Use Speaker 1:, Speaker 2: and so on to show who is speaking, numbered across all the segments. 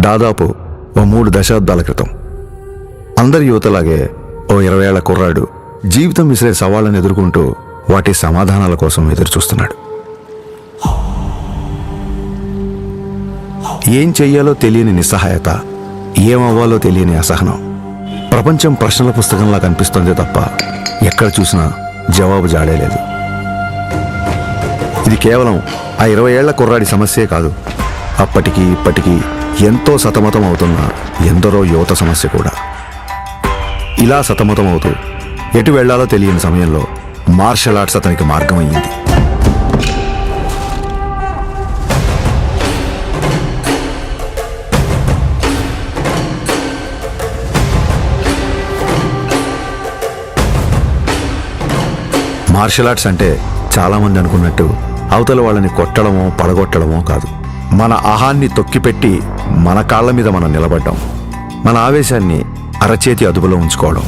Speaker 1: దాదాపు ఓ 3 దశాబ్దాల క్రితం. అందరి యువతలాగే ఓ 20 ఏళ్ల కుర్రాడు జీవితం విసిరే సవాళ్ళను ఎదుర్కొంటూ వాటి సమాధానాల కోసం ఎదురుచూస్తున్నాడు. ఏం చెయ్యాలో తెలియని నిస్సహాయత, ఏమవ్వాలో తెలియని అసహనం. ప్రపంచం ప్రశ్నల పుస్తకంలా కనిపిస్తోంది తప్ప ఎక్కడ చూసినా జవాబు జాడేలేదు. ఇది కేవలం ఆ 20 ఏళ్ల కుర్రాడి సమస్యే కాదు, అప్పటికి ఇప్పటికీ ఎంతో సతమతం అవుతున్న ఎందరో యువత సమస్య కూడా. ఇలా సతమతం అవుతూ ఎటు వెళ్లాలో తెలియని సమయంలో మార్షల్ ఆర్ట్స్ అతనికి మార్గం అయ్యింది. మార్షల్ ఆర్ట్స్ అంటే చాలామంది అనుకున్నట్టు అవతల వాళ్ళని కొట్టడమో పడగొట్టడమో కాదు. మన అహాన్ని తొక్కిపెట్టి మన కాళ్ళ మీద మనం నిలబడ్డాం, మన ఆవేశాన్ని అరచేతి అదుపులో ఉంచుకోవడం.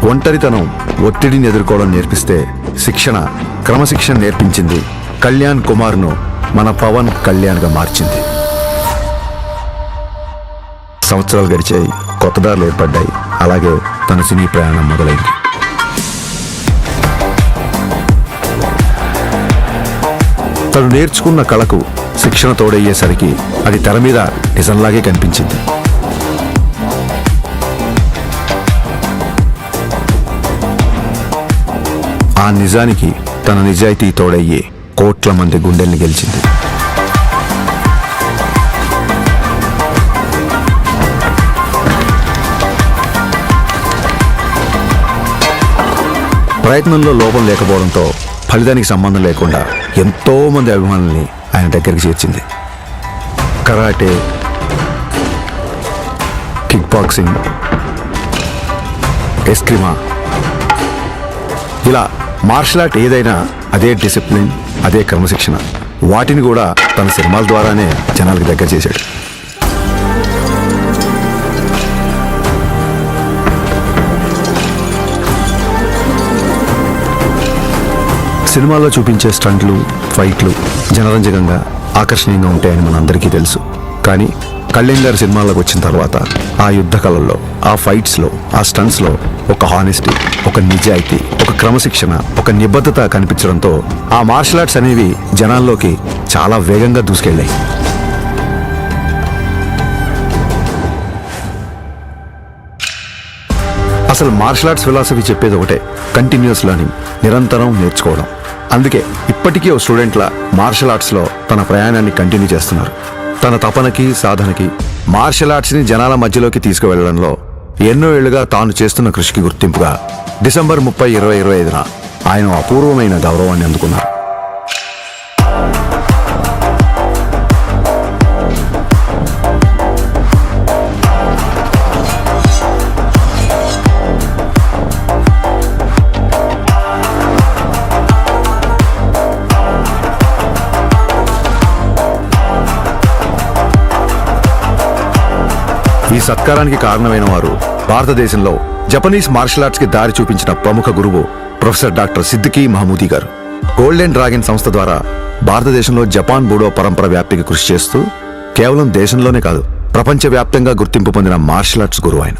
Speaker 1: ఒంటరితనం, ఒత్తిడిని ఎదుర్కోవడం నేర్పిస్తే శిక్షణ, క్రమశిక్షణ నేర్పించింది కళ్యాణ్ కుమార్ను మన పవన్ కళ్యాణ్గా మార్చింది. సంవత్సరాలు గడిచాయి, కొత్త దారులు ఏర్పడ్డాయి. అలాగే తన సినీ ప్రయాణం మొదలైంది. తను నేర్చుకున్న కళకు శిక్షణ తోడయ్యేసరికి అది తెర మీద నిజంలాగే కనిపించింది. ఆ నిజానికి తన నిజాయితీ తోడయ్యే కోట్ల మంది గుండెల్ని గెలిచింది. ప్రయత్నంలో లోపం లేకపోవడంతో ఫలితానికి సంబంధం లేకుండా ఎంతో మంది అభిమానుల్ని ఆయన దగ్గరికి చేర్చింది. కరాటే, కిక్ బాక్సింగ్, ఎస్క్రిమా, ఇలా మార్షల్ ఆర్ట్ ఏదైనా అదే డిసిప్లిన్, అదే క్రమశిక్షణ. వాటిని కూడా తన సినిమాల ద్వారానే జనాలకు దగ్గర చేశాడు. సినిమాల్లో చూపించే స్టంట్లు, ఫైట్లు జనరంజకంగా, ఆకర్షణీయంగా ఉంటాయని మనందరికీ తెలుసు. కానీ కళ్యాణ్ గారి సినిమాల్లోకి వచ్చిన తర్వాత ఆ యుద్ధ కళల్లో, ఆ ఫైట్స్లో, ఆ స్టంట్స్లో ఒక హానెస్టీ, ఒక నిజాయితీ, ఒక క్రమశిక్షణ, ఒక నిబద్ధత కనిపించడంతో ఆ మార్షల్ ఆర్ట్స్ అనేవి జనాల్లోకి చాలా వేగంగా దూసుకెళ్ళాయి. అసలు మార్షల్ ఆర్ట్స్ ఫిలాసఫీ చెప్పేది ఒకటే, కంటిన్యూస్ లెర్నింగ్, నిరంతరం నేర్చుకోవడం. అందుకే ఇప్పటికీ ఓ స్టూడెంట్లా మార్షల్ ఆర్ట్స్లో తన ప్రయాణాన్ని కంటిన్యూ చేస్తున్నారు. తన తపనకి, సాధనకి, మార్షల్ ఆర్ట్స్ని జనాల మధ్యలోకి తీసుకువెళ్లడంలో ఎన్నో ఏళ్లుగా తాను చేస్తున్న కృషికి గుర్తింపుగా డిసెంబర్ 30, 2025న ఆయన అపూర్వమైన గౌరవాన్ని అందుకున్నారు. ఈ సత్కారానికి కారణమైన వారు భారతదేశంలో జపనీస్ మార్షల్ ఆర్ట్స్ కి దారి చూపించిన ప్రముఖ గురువు ప్రొఫెసర్ డాక్టర్ సిద్దికీ మహమూదీ గారు. గోల్డెన్ డ్రాగన్ సంస్థ ద్వారా భారతదేశంలో జపాన్ బూడో పరంపర వ్యాప్తికి కృషి చేస్తూ కేవలం దేశంలోనే కాదు, ప్రపంచవ్యాప్తంగా గుర్తింపు పొందిన మార్షల్ ఆర్ట్స్ గురువు ఆయన.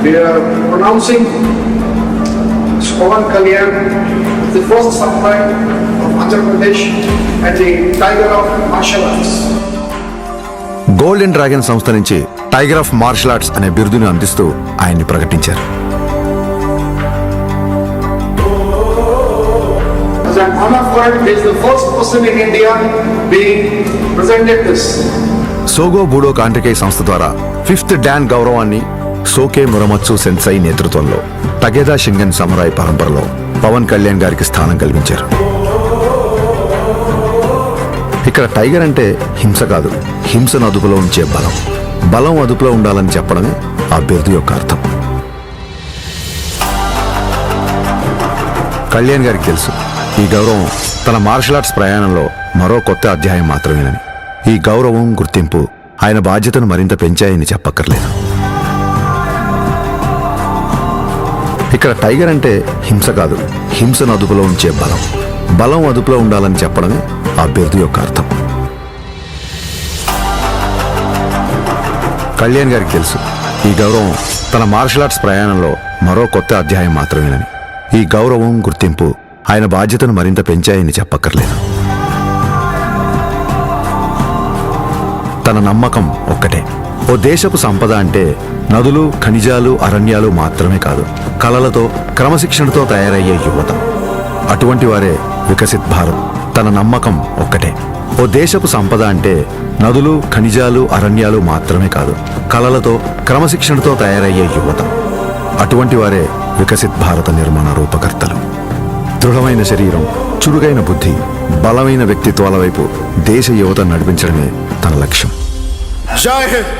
Speaker 2: We are pronouncing Pawan Kalyan the first samurai of Andhra Pradesh and the Tiger of Martial Arts.
Speaker 1: Golden dragon సంస్థ నుంచి టైగర్ ఆఫ్ మార్షల్ ఆర్ట్స్ అనే బిరుదుని అందిస్తూ ఆయన్ని ప్రకటించారు.
Speaker 2: As an honor for it, he is the first person in India being presented this.
Speaker 1: సోగో బూడో కాంటికే సంస్థ ద్వారా 5th don గౌరవాన్ని సోకే మురమత్సు సెన్సై నేతృత్వంలో టగేదా షింగన్ సమురాయ్ పరంపరలో పవన్ కళ్యాణ్ గారికి స్థానం కల్పించారు. ఇక్కడ టైగర్ అంటే హింస కాదు, హింసను అదుపులో ఉంచే బలం. బలం అదుపులో ఉండాలని చెప్పడమే ఆ బిరుదు యొక్క అర్థం. కళ్యాణ్ గారికి తెలుసు ఈ గౌరవం తన మార్షల్ ఆర్ట్స్ ప్రయాణంలో మరో కొత్త అధ్యాయం మాత్రమేనని. ఈ గౌరవం, గుర్తింపు ఆయన బాధ్యతను మరింత పెంచాయని చెప్పక్కర్లేదు. ఇక్కడ టైగర్ అంటే హింస కాదు, హింసను అదుపులో ఉంచే బలం. బలం అదుపులో ఉండాలని చెప్పడమే ఆ బిరుదు యొక్క అర్థం. కళ్యాణ్ గారికి తెలుసు ఈ గౌరవం తన మార్షల్ ఆర్ట్స్ ప్రయాణంలో మరో కొత్త అధ్యాయం మాత్రమేనని. ఈ గౌరవం, గుర్తింపు ఆయన బాధ్యతను మరింత పెంచాయని చెప్పక్కర్లేదు. తన నమ్మకం ఒక్కటే, ఓ దేశపు సంపద అంటే నదులు, ఖనిజాలు, అరణ్యాలు మాత్రమే కాదు, కళలతో, క్రమశిక్షణతో తయారయ్యే యువత. అటువంటి వారే వికసిత్ భారత్. తన నమ్మకం ఒక్కటే, ఓ దేశపు సంపద అంటే నదులు, ఖనిజాలు, అరణ్యాలు మాత్రమే కాదు, కళలతో, క్రమశిక్షణతో తయారయ్యే యువత. అటువంటి వారే వికసిత్ భారత నిర్మాణ రూపకర్తలు. దృఢమైన శరీరం, చురుగైన బుద్ధి, బలమైన వ్యక్తిత్వాల వైపు దేశ యువత నడిపించడమే తన లక్ష్యం.
Speaker 3: జై హింద్,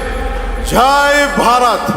Speaker 3: జై భారత్.